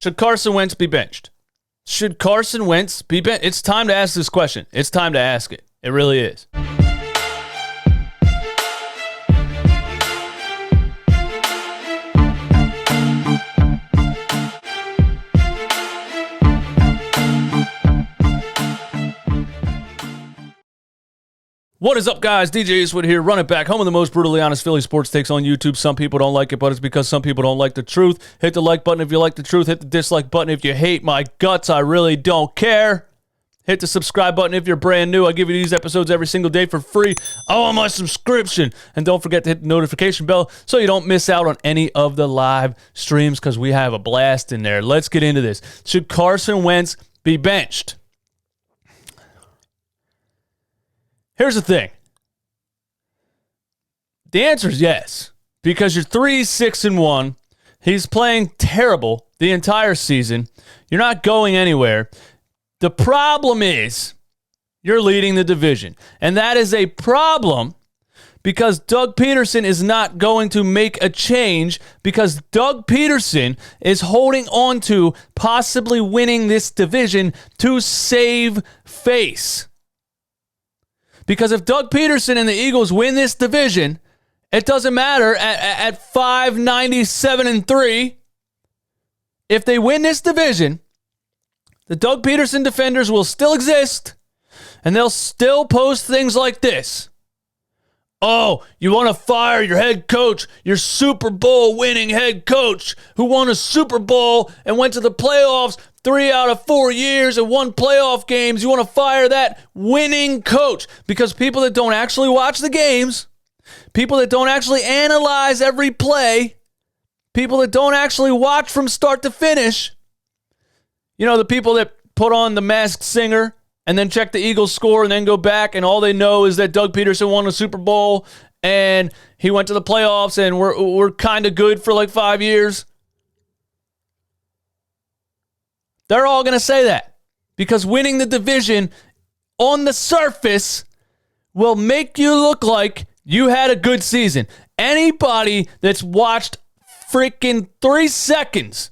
Should Carson Wentz be benched? Should Carson Wentz be benched? It's time to ask this question. It's time to ask it. It really is. What is up, guys? DJ Eastwood here, running back, home of the most brutally honest Philly sports takes on YouTube. Some people don't like it, but it's because some people don't like the truth. Hit the like button if you like the truth. Hit the dislike button if you hate my guts. I really don't care. Hit the subscribe button if you're brand new. I give you these episodes every single day for free. Oh, on my subscription. And don't forget to hit the notification bell so you don't miss out on any of the live streams because we have a blast in there. Let's get into this. Should Carson Wentz be benched? Here's the thing. The answer is yes, because you're 3-6-1. He's playing terrible the entire season. You're not going anywhere. The problem is you're leading the division, and that is a problem because Doug Pederson is not going to make a change because Doug Pederson is holding on to possibly winning this division to save face. Because if Doug Pederson and the Eagles win this division, it doesn't matter at 597-3. If they win this division, the Doug Pederson defenders will still exist, and they'll still post things like this. Oh, you want to fire your head coach, your Super Bowl winning head coach who won a Super Bowl and went to the playoffs 3 out of 4 years and won playoff games. You want to fire that winning coach because people that don't actually watch the games, people that don't actually analyze every play, people that don't actually watch from start to finish, you know, the people that put on The Masked Singer and then check the Eagles score and then go back and all they know is that Doug Pederson won a Super Bowl and he went to the playoffs and we're kind of good for like 5 years. They're all going to say that because winning the division on the surface will make you look like you had a good season. Anybody that's watched freaking 3 seconds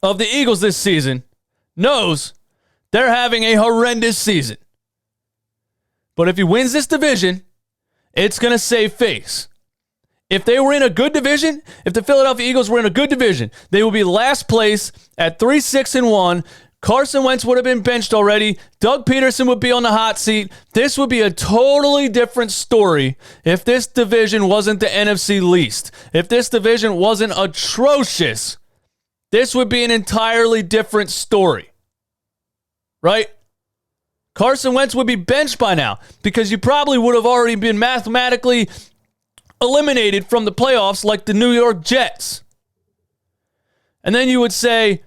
of the Eagles this season knows they're having a horrendous season. But if he wins this division, it's going to save face. If they were in a good division, if the Philadelphia Eagles were in a good division, they would be last place at 3-6-1. Carson Wentz would have been benched already. Doug Pederson would be on the hot seat. This would be a totally different story if this division wasn't the NFC least. If this division wasn't atrocious, this would be an entirely different story. Right? Carson Wentz would be benched by now because you probably would have already been mathematically eliminated from the playoffs like the New York Jets. And then you would say,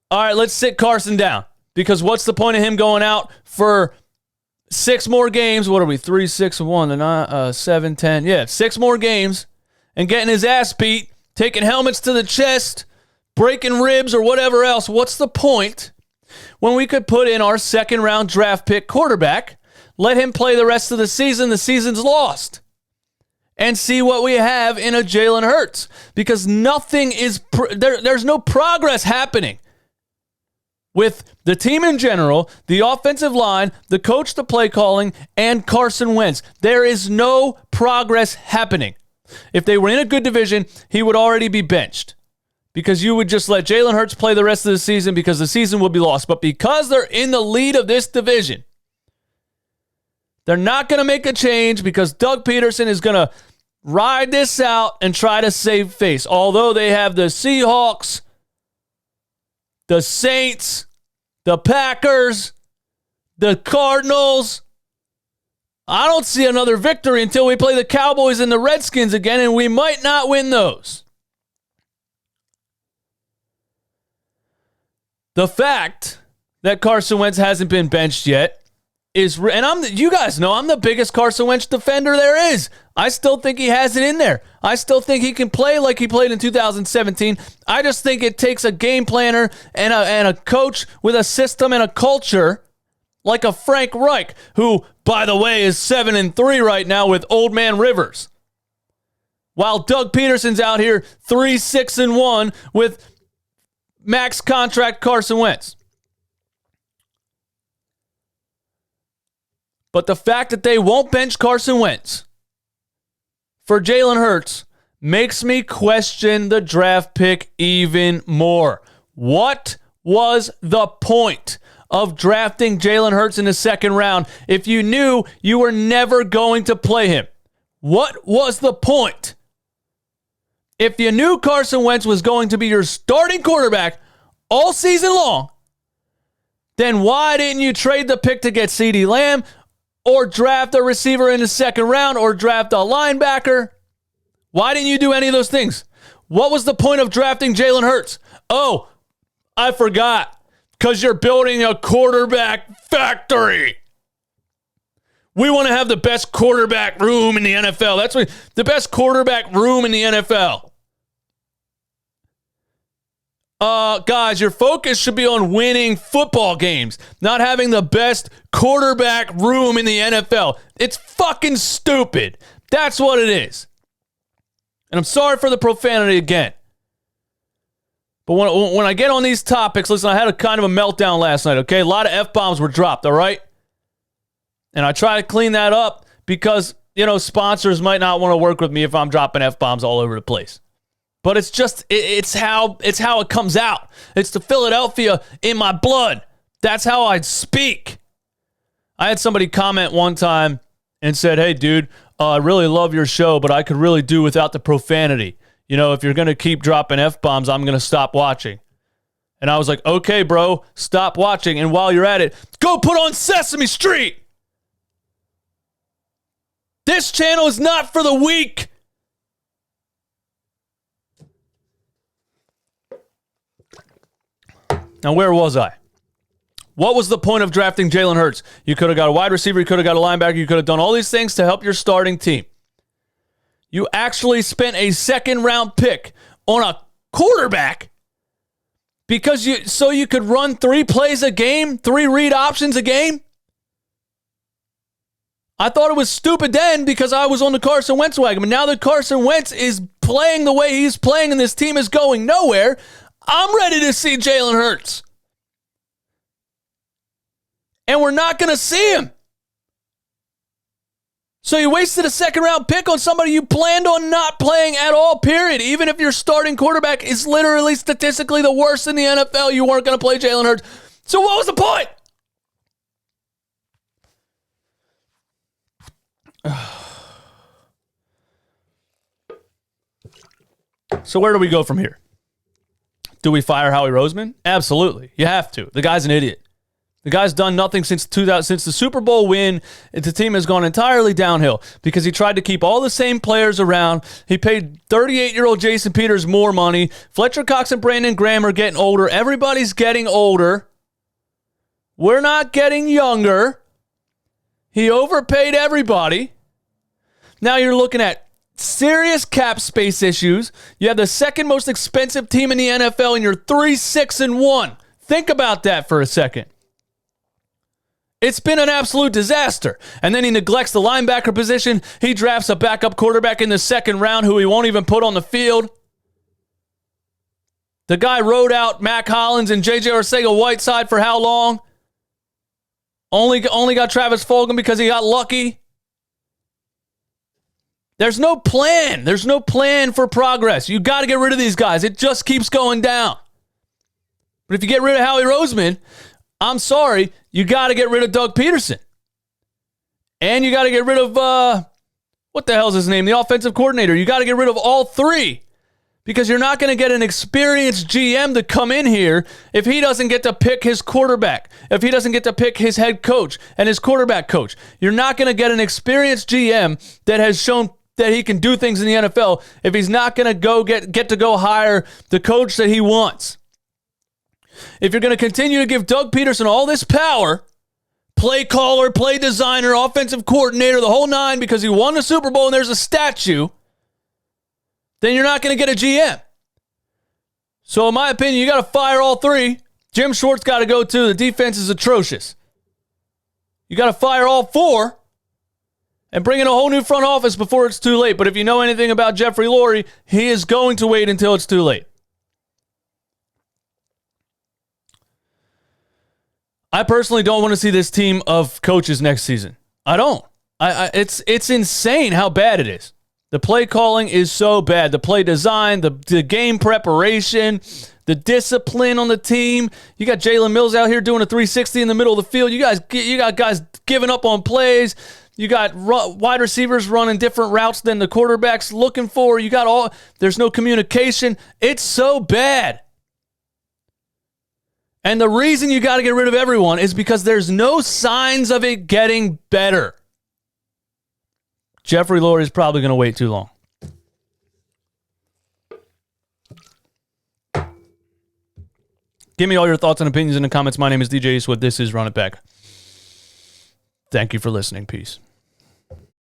all right, let's sit Carson down because what's the point of him going out for 6 more games? What are we, 3-6-1, 7-10? Yeah, 6 more games and getting his ass beat, taking helmets to the chest, breaking ribs or whatever else. What's the point when we could put in our second-round draft pick quarterback, let him play the rest of the season, the season's lost, and see what we have in a Jalen Hurts? Because nothing is, there's no progress happening with the team in general, the offensive line, the coach, the play calling, and Carson Wentz. There is no progress happening. If they were in a good division, he would already be benched because you would just let Jalen Hurts play the rest of the season because the season would be lost. But because they're in the lead of this division, they're not going to make a change because Doug Pederson is going to ride this out and try to save face. Although they have the Seahawks, the Saints, the Packers, the Cardinals. I don't see another victory until we play the Cowboys and the Redskins again, and we might not win those. The fact that Carson Wentz hasn't been benched yet is, and you guys know I'm the biggest Carson Wentz defender there is. I still think he has it in there. I still think he can play like he played in 2017. I just think it takes a game planner and a coach with a system and a culture like a Frank Reich, who, by the way, is 7-3 right now with Old Man Rivers. While Doug Pederson's out here 3-6-1 with max contract Carson Wentz. But the fact that they won't bench Carson Wentz for Jalen Hurts makes me question the draft pick even more. What was the point of drafting Jalen Hurts in the second round if you knew you were never going to play him? What was the point? If you knew Carson Wentz was going to be your starting quarterback all season long, then why didn't you trade the pick to get CeeDee Lamb or draft a receiver in the second round or draft a linebacker? Why didn't you do any of those things? What was the point of drafting Jalen Hurts? Oh, I forgot. Because you're building a quarterback factory. We want to have the best quarterback room in the NFL. That's what the best quarterback room in the NFL. Guys, your focus should be on winning football games, not having the best quarterback room in the NFL. It's fucking stupid. That's what it is. And I'm sorry for the profanity again. But when I get on these topics, listen, I had a kind of a meltdown last night, okay? A lot of F-bombs were dropped, all right? And I try to clean that up because, sponsors might not want to work with me if I'm dropping F-bombs all over the place. But it's just, it's how it comes out. It's the Philadelphia in my blood. That's how I'd speak. I had somebody comment one time and said, hey, dude, I really love your show, but I could really do without the profanity. If you're going to keep dropping F-bombs, I'm going to stop watching. And I was like, okay, bro, stop watching. And while you're at it, go put on Sesame Street. This channel is not for the weak. Now, where was I? What was the point of drafting Jalen Hurts? You could have got a wide receiver. You could have got a linebacker. You could have done all these things to help your starting team. You actually spent a second-round pick on a quarterback so you could run 3 plays a game, 3 read options a game? I thought it was stupid then because I was on the Carson Wentz wagon. But now that Carson Wentz is playing the way he's playing and this team is going nowhere, I'm ready to see Jalen Hurts. And we're not going to see him. So you wasted a second-round pick on somebody you planned on not playing at all, period. Even if your starting quarterback is literally statistically the worst in the NFL, you weren't going to play Jalen Hurts. So what was the point? So where do we go from here? Do we fire Howie Roseman? Absolutely. You have to. The guy's an idiot. The guy's done nothing since the Super Bowl win. The team has gone entirely downhill because he tried to keep all the same players around. He paid 38-year-old Jason Peters more money. Fletcher Cox and Brandon Graham are getting older. Everybody's getting older. We're not getting younger. He overpaid everybody. Now you're looking at serious cap space issues. You have the second most expensive team in the NFL, and you're 3-6-1. Think about that for a second. It's been an absolute disaster. And then he neglects the linebacker position. He drafts a backup quarterback in the second round who he won't even put on the field. The guy rode out Mac Hollins and J.J. Arcega-Whiteside for how long? Only got Travis Fulgham because he got lucky. There's no plan. There's no plan for progress. You got to get rid of these guys. It just keeps going down. But if you get rid of Howie Roseman, I'm sorry, you got to get rid of Doug Pederson. And you got to get rid of, what the hell's his name? The offensive coordinator. You got to get rid of all 3 because you're not going to get an experienced GM to come in here if he doesn't get to pick his quarterback, if he doesn't get to pick his head coach and his quarterback coach. You're not going to get an experienced GM that has shown that he can do things in the NFL if he's not going to get to go hire the coach that he wants. If you're going to continue to give Doug Pederson all this power, play caller, play designer, offensive coordinator, the whole 9 because he won the Super Bowl and there's a statue, then you're not going to get a GM. So in my opinion, you got to fire all 3. Jim Schwartz got to go too. The defense is atrocious. You got to fire all 4 and bring in a whole new front office before it's too late. But if you know anything about Jeffrey Lurie, he is going to wait until it's too late. I personally don't want to see this team of coaches next season. I don't. It's insane how bad it is. The play calling is so bad. The play design, the game preparation, the discipline on the team. You got Jalen Mills out here doing a 360 in the middle of the field. You got guys giving up on plays. You got wide receivers running different routes than the quarterback's looking for. There's no communication. It's so bad. And the reason you got to get rid of everyone is because there's no signs of it getting better. Jeffrey Lurie is probably going to wait too long. Give me all your thoughts and opinions in the comments. My name is DJ Eastwood. This is Run It Back. Thank you for listening. Peace.